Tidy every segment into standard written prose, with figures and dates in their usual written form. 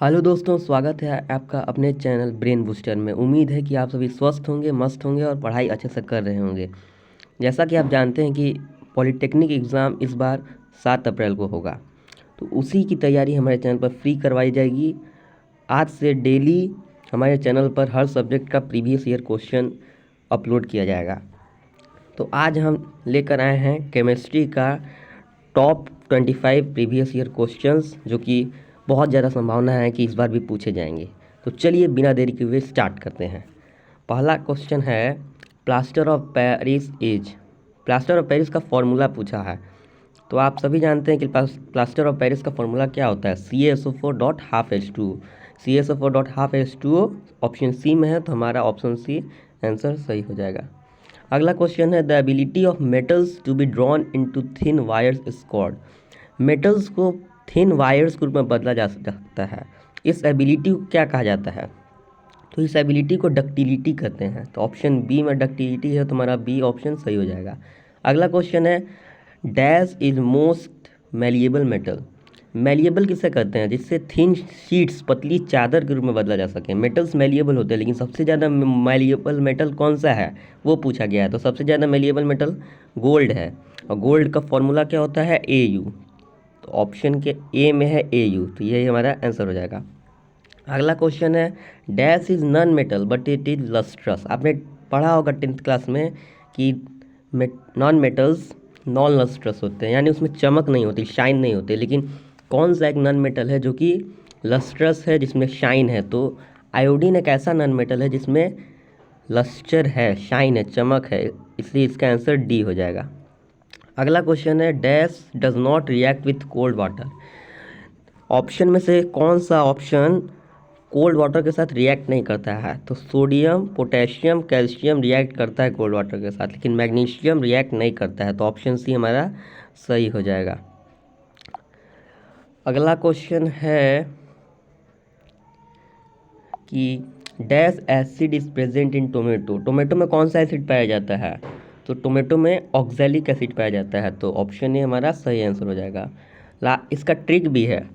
Hello दोस्तों, स्वागत है आपका अपने चैनल ब्रेन बूस्टर में। उम्मीद है कि आप सभी स्वस्थ होंगे, मस्त होंगे और पढ़ाई अच्छे से कर रहे होंगे। जैसा कि आप जानते हैं कि पॉलिटेक्निक एग्ज़ाम इस बार 7 अप्रैल को होगा, तो उसी की तैयारी हमारे चैनल पर फ्री करवाई जाएगी। आज से डेली हमारे चैनल पर हर सब्जेक्ट का प्रीवियस ईयर क्वेश्चन अपलोड किया जाएगा। तो आज हम लेकर आए हैं केमिस्ट्री का टॉप 25 प्रीवियस ईयर क्वेश्चंस, जो कि बहुत ज़्यादा संभावना है कि इस बार भी पूछे जाएंगे। तो चलिए बिना देरी के हुए स्टार्ट करते हैं। पहला क्वेश्चन है, plaster of Paris is. Plaster of Paris का फॉर्मूला पूछा है। तो आप सभी जानते हैं कि प्लास्टर ऑफ पेरिस का फॉर्मूला क्या होता है, CaSO4.12H2O। CaSO4.12H2O ऑप्शन सी में है, तो हमारा ऑप्शन सी आंसर सही हो जाएगा। अगला क्वेश्चन है, the ability of metals to be drawn into thin wires is called. Metals को थिन वायर्स के रूप में बदला जा सकता है, इस एबिलिटी को क्या कहा जाता है? तो इस एबिलिटी को डक्टिलिटी कहते हैं। तो ऑप्शन बी में डक्टिलिटी है, तो हमारा बी ऑप्शन सही हो जाएगा। अगला क्वेश्चन है, dash is most malleable metal. Malleable किसे कहते हैं? जिससे थिन शीट्स, पतली चादर के रूप में बदला जा सके। मेटल्स मेलिएबल होते हैं, लेकिन सबसे ज़्यादा मेलिएबल मेटल कौन सा है वो पूछा गया है। तो सबसे ज़्यादा मेलिएबल मेटल गोल्ड है, और गोल्ड का फॉर्मूला क्या होता है, AU। तो ऑप्शन के ए में है AU, तो यही हमारा आंसर हो जाएगा। अगला क्वेश्चन है, dash is non metal but it is lustrous. आपने पढ़ा होगा 10th क्लास में कि नॉन मेटल्स नॉन लस्ट्रस होते हैं, यानी उसमें चमक नहीं होती, शाइन नहीं होती। लेकिन कौन सा एक नॉन मेटल है जो कि लस्ट्रस है, जिसमें शाइन है? तो आयोडीन एक ऐसा नॉन मेटल है जिसमें लस्टर है, शाइन है, चमक है, इसलिए इसका आंसर डी हो जाएगा। अगला क्वेश्चन है, dash does not react with cold water. Option में से कौन सा ऑप्शन कोल्ड वाटर के साथ रिएक्ट नहीं करता है? तो सोडियम, पोटेशियम, कैल्शियम रिएक्ट करता है कोल्ड वाटर के साथ, लेकिन मैग्नीशियम रिएक्ट नहीं करता है। तो ऑप्शन सी हमारा सही हो जाएगा। अगला क्वेश्चन है कि dash acid is present in tomato. Tomato में कौन सा एसिड पाया जाता है? तो टोमेटो में ऑक्जेलिक एसिड पाया जाता है, तो ऑप्शन ए हमारा सही आंसर हो जाएगा। इसका ट्रिक भी है,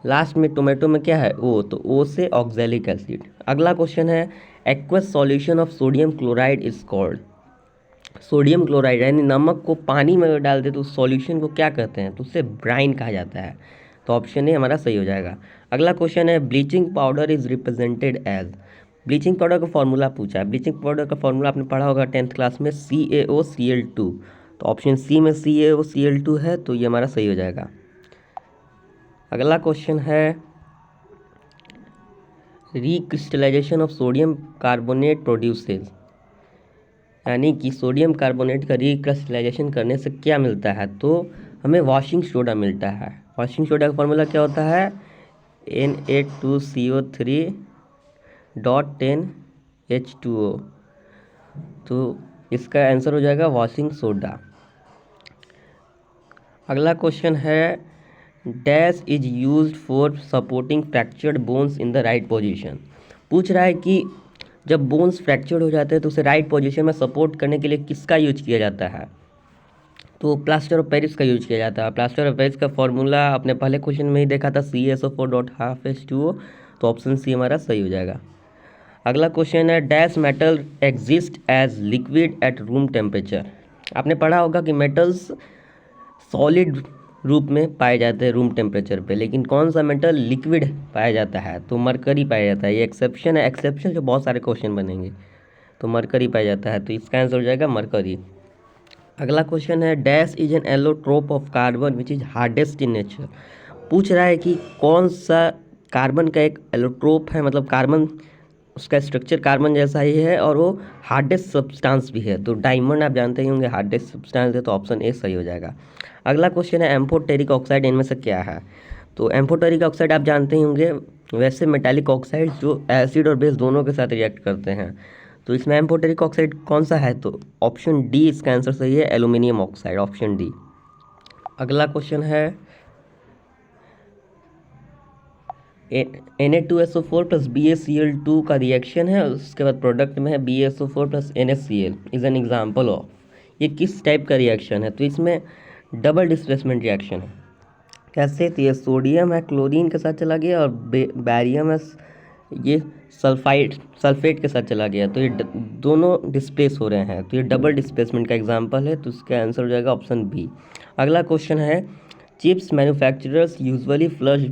लास्ट में टोमेटो में क्या है, ओ, तो ओ से ऑक्जेलिक एसिड। अगला क्वेश्चन है, aqueous solution of sodium chloride is called. Sodium chloride यानी नमक को पानी में अगर डाल दे तो उस सॉल्यूशन को क्या कहते हैं? तो उससे ब्राइन कहा जाता है। तो ऑप्शन ए हमारा सही हो जाएगा। अगला क्वेश्चन है, bleaching powder is represented as. Bleaching powder का फॉर्मूला पूछा है। ब्लीचिंग पाउडर का फॉर्मूला आपने पढ़ा होगा 10th क्लास में, CaOCl2। तो ऑप्शन सी में CaOCl2 है, तो ये हमारा सही हो जाएगा। अगला क्वेश्चन है, recrystallisation of sodium carbonate produces. यानी कि सोडियम कार्बोनेट का रिक्रिस्टलाइजेशन करने से क्या मिलता है? तो हमें वॉशिंग सोडा मिलता है। वॉशिंग सोडा का फॉर्मूला क्या होता है, Na2CO3.10H2O। तो इसका आंसर हो जाएगा वॉशिंग सोडा। अगला क्वेश्चन है, dash is used for supporting fractured bones in the right position. पूछ रहा है कि जब बोन्स फ्रैक्चर्ड हो जाते हैं तो उसे राइट पोजीशन में सपोर्ट करने के लिए किसका यूज किया जाता है? तो प्लास्टर ऑफ पेरिस का यूज किया जाता है। प्लास्टर ऑफ पेरिस का फॉर्मूला आपने पहले क्वेश्चन में ही देखा था, CaSO4.12H2O। तो ऑप्शन सी हमारा सही हो जाएगा। अगला क्वेश्चन है, dash metal exist as liquid at room temperature. आपने पढ़ा होगा कि मेटल्स सॉलिड रूप में पाए जाते हैं रूम टेम्परेचर पे, लेकिन कौन सा मेटल लिक्विड पाया जाता है? तो मरकरी पाया जाता है। ये एक्सेप्शन है, एक्सेप्शन से बहुत सारे क्वेश्चन बनेंगे। तो मरकरी पाया जाता है, तो इसका आंसर हो जाएगा मरकरी। अगला क्वेश्चन है, dash is an allotrope of carbon which is hardest in nature. पूछ रहा है कि कौन सा कार्बन का एक एलोट्रोप है, मतलब कार्बन, उसका स्ट्रक्चर कार्बन जैसा ही है और वो हार्डेस्ट सब्सटेंस भी है। तो डायमंड आप जानते ही होंगे हार्डेस्ट सब्सटेंस है, तो ऑप्शन ए सही हो जाएगा। अगला क्वेश्चन है, एम्फोटेरिक ऑक्साइड इनमें से क्या है? तो एम्फोटेरिक ऑक्साइड आप जानते ही होंगे, वैसे मेटालिक ऑक्साइड जो एसिड और बेस दोनों के साथ रिएक्ट करते हैं। तो इसमें एम्फोटेरिक ऑक्साइड कौन सा है? तो ऑप्शन डी इसका आंसर सही है, एल्यूमिनियम ऑक्साइड, ऑप्शन डी। अगला क्वेश्चन है, Na2SO4 प्लस BaCl2 का रिएक्शन है, उसके बाद प्रोडक्ट में है BaSO4 plus NaCl is an example of. ये किस टाइप का रिएक्शन है? तो इसमें डबल डिस्प्लेसमेंट रिएक्शन है। कैसे? तो ये सोडियम है क्लोरीन के साथ चला गया और बैरियम है ये सल्फेट के साथ चला गया, तो ये दोनों डिस्प्लेस हो रहे हैं, तो ये डबल डिस्प्लेसमेंट का एग्जांपल है, तो इसका आंसर हो जाएगा ऑप्शन बी। अगला क्वेश्चन है, chips manufacturers usually flush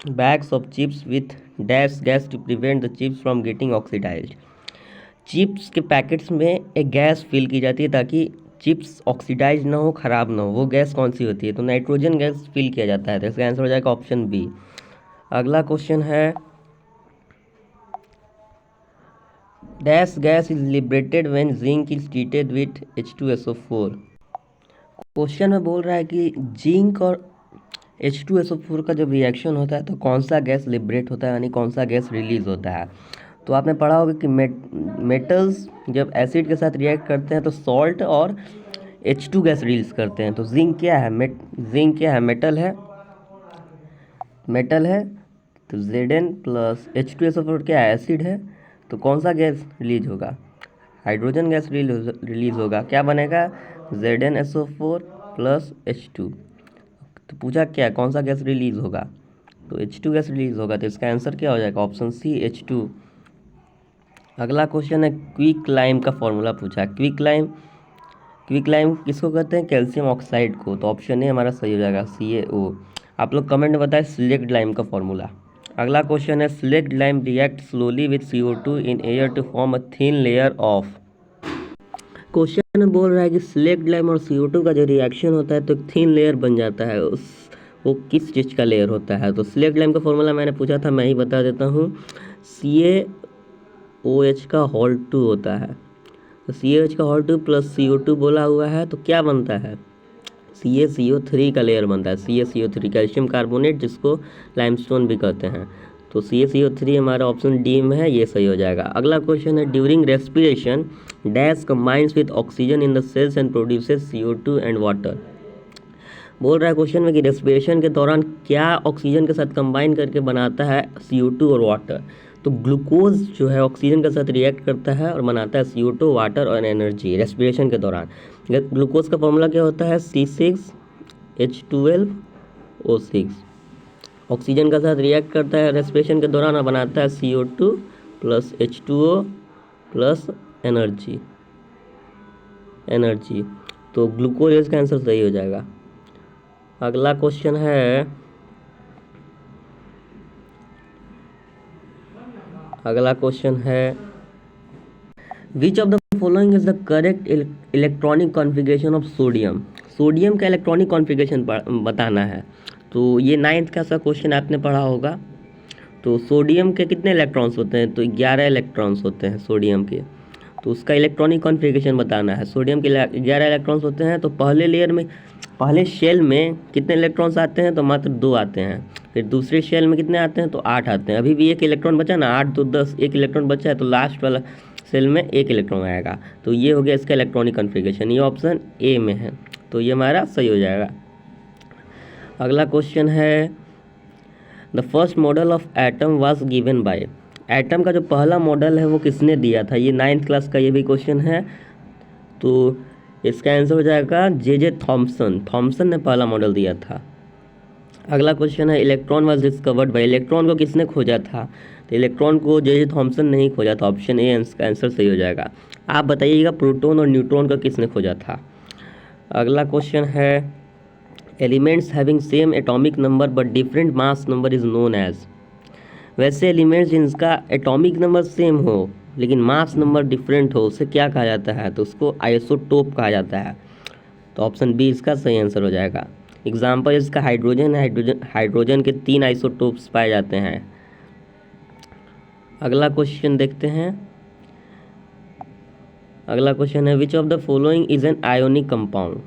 bags of chips with dash gas to prevent the chips from getting oxidised. Chips के पैकेट्स में एक गैस फिल की जाती है ताकि चिप्स ऑक्सीडाइज ना हो, ख़राब ना हो। वो गैस कौन सी होती है? तो नाइट्रोजन गैस फिल किया जाता है, तो इसका आंसर हो जाएगा ऑप्शन बी। अगला क्वेश्चन है, dash gas is liberated when zinc is treated with H2SO4। Question में बोल रहा है कि जिंक और H2SO4 का जब रिएक्शन होता है तो कौन सा गैस लिबरेट होता है, यानी कौन सा गैस रिलीज होता है। तो आपने पढ़ा होगा कि मेटल्स जब एसिड के साथ रिएक्ट करते हैं तो सॉल्ट और H2 गैस रिलीज करते हैं। तो जिंक क्या है? जिंक क्या है? मेटल है, तो Zn प्लस H2SO4 क्या है? एसिड है, तो कौन सा गैस रिलीज होगा? हाइड्रोजन गैस रिलीज होगा। क्या बनेगा? ZnSO4 plus H2। तो पूछा क्या कौन सा गैस रिलीज होगा? तो H2 गैस रिलीज होगा, तो इसका आंसर क्या हो जाएगा? Option C H2। अगला क्वेश्चन है, क्विक लाइम का फॉर्मूला पूछा है। क्विक लाइम किसको कहते हैं? कैल्शियम ऑक्साइड को। तो ऑप्शन ए हमारा सही हो जाएगा, CaO। आप लोग कमेंट में बताएं सिलेक्ट लाइम का फॉर्मूला। अगला क्वेश्चन है, slaked lime react slowly with CO2 in air to form a thin layer of. Question में बोल रहा है कि सिलेक्ट लाइम और CO2 का जो रिएक्शन होता है तो एक थिन लेयर बन जाता है। वो किस चीज़ का लेयर होता है? तो सिलेक्ट लाइम का फॉर्मूला मैंने पूछा था, मैं ही बता देता हूँ। CaOH का होल 2 होता है। तो CaOH का होल 2 प्लस CO2 बोला हुआ है, तो क्या बनता है? CaCO3 का लेयर बनता है। CaCO3 कैल्शियम कार्बोनेट, जिसको लाइमस्टोन भी कहते हैं। तो CaCO3 हमारा ऑप्शन डी में है, ये सही हो जाएगा। अगला क्वेश्चन है, during respiration dash combines with oxygen in the cells and produces CO2 and water. बोल रहा है क्वेश्चन में कि रेस्पिरेशन के दौरान क्या ऑक्सीजन के साथ कंबाइन करके बनाता है CO2 और वाटर। तो ग्लूकोज जो है ऑक्सीजन के साथ रिएक्ट करता है और बनाता है CO2, वाटर और एनर्जी रेस्पिरेशन के दौरान। ग्लूकोज का फॉर्मूला क्या होता है? C6H12O6। ऑक्सीजन के साथ रिएक्ट करता है रेस्पिरेशन के दौरान और बनाता है CO2 plus H2O plus energy. तो ग्लूकोज इसका आंसर सही हो जाएगा। अगला क्वेश्चन है which of the following is the correct electronic configuration of sodium. Sodium का इलेक्ट्रॉनिक कॉन्फ़िगरेशन बताना है। तो ये 9th का सा क्वेश्चन आपने पढ़ा होगा। तो सोडियम के कितने इलेक्ट्रॉन्स होते हैं? तो 11 इलेक्ट्रॉन्स होते हैं सोडियम के। तो उसका इलेक्ट्रॉनिक कॉन्फ़िगरेशन बताना है। सोडियम के 11 इलेक्ट्रॉन्स होते हैं। तो पहले शेल में कितने इलेक्ट्रॉन्स आते हैं? तो मात्र 2 आते हैं। फिर दूसरे शेल में कितने आते हैं? तो 8 आते हैं। अभी भी 1 इलेक्ट्रॉन बचा ना, 8 2 10, 1 इलेक्ट्रॉन बचा है, तो लास्ट वाला सेल में 1 इलेक्ट्रॉन आएगा। तो ये हो गया इसका इलेक्ट्रॉनिक कॉन्फ़िगरेशन, ये ऑप्शन ए में है, तो ये हमारा सही हो जाएगा। अगला क्वेश्चन है, the first model of atom was given by. Atom का जो पहला मॉडल है वो किसने दिया था? ये 9th क्लास का ये भी क्वेश्चन है। तो इसका आंसर हो जाएगा J.J. थॉमसन ने पहला मॉडल दिया था। अगला क्वेश्चन है, electron was discovered by. Electron को किसने खोजा था? तो इलेक्ट्रॉन को J.J. थॉमसन ने ही खोजा था। ऑप्शन ए इसका आंसर सही हो जाएगा। आप बताइएगा प्रोटॉन और न्यूट्रॉन को किसने खोजा था? अगला क्वेश्चन है, elements having same atomic number but different mass number is known as. वैसे एलिमेंट्स जिनका एटॉमिक नंबर सेम हो लेकिन मास नंबर डिफरेंट हो, उसे क्या कहा जाता है? तो उसको आइसोटोप कहा जाता है। तो ऑप्शन बी इसका सही आंसर हो जाएगा। एग्जाम्पल इसका हाइड्रोजन है। हाइड्रोजन के 3 आइसोटोप्स पाए जाते हैं। अगला क्वेश्चन देखते हैं। अगला क्वेश्चन है, which of the following is an ionic compound.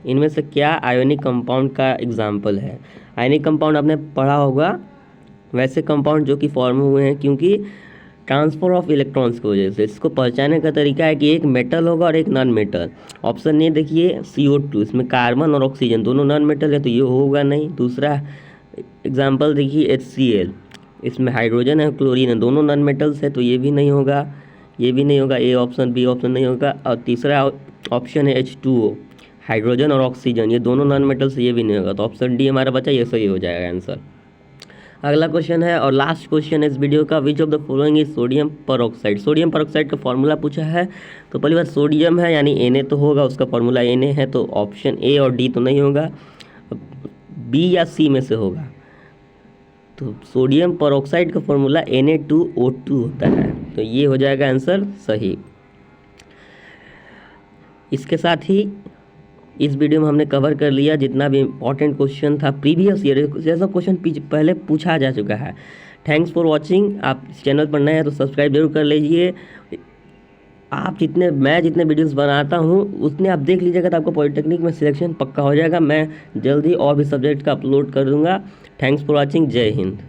इनमें से क्या आयोनिक कंपाउंड का एग्जाम्पल है? आयोनिक कंपाउंड आपने पढ़ा होगा, वैसे कंपाउंड जो कि फॉर्म हुए हैं क्योंकि ट्रांसफर ऑफ इलेक्ट्रॉन्स की वजह से। इसको पहचानने का तरीका है कि एक मेटल होगा और एक नॉन मेटल। ऑप्शन ए देखिए CO2, इसमें कार्बन और ऑक्सीजन दोनों नॉन मेटल है, तो ये होगा नहीं। दूसरा एग्जाम्पल देखिए HCl, इसमें हाइड्रोजन है क्लोरीन है, दोनों नॉन मेटल्स है, तो ये भी नहीं होगा, ये भी नहीं होगा। ए ऑप्शन, बी ऑप्शन नहीं होगा। और तीसरा ऑप्शन है H2O, हाइड्रोजन और ऑक्सीजन ये दोनों नॉन मेटल से, ये भी नहीं होगा, तो ऑप्शन डी हमारा बचा, ये सही हो जाएगा आंसर। अगला क्वेश्चन है और लास्ट क्वेश्चन है इस वीडियो का, which of the following is sodium peroxide. Sodium peroxide का फॉर्मूला पूछा है, तो पहली बात सोडियम है यानी Na तो होगा, उसका फॉर्मूला Na है, तो ऑप्शन ए और डी तो नहीं होगा, बी या सी में से होगा। तो सोडियम परऑक्साइड का फॉर्मूला Na2O2 होता है, तो ये हो जाएगा आंसर सही। इसके साथ ही इस वीडियो में हमने कवर कर लिया जितना भी इम्पोर्टेंट क्वेश्चन था प्रीवियस ईयर, जैसा क्वेश्चन पहले पूछा जा चुका है। Thanks for watching. आप इस चैनल पर नए हैं तो सब्सक्राइब जरूर कर लीजिए। मैं जितने वीडियोस बनाता हूँ उतने आप देख लीजिएगा, तो आपको पॉलिटेक्निक में सिलेक्शन पक्का हो जाएगा। मैं जल्दी और भी सब्जेक्ट का अपलोड कर दूँगा। Thanks for watching. जय हिंद।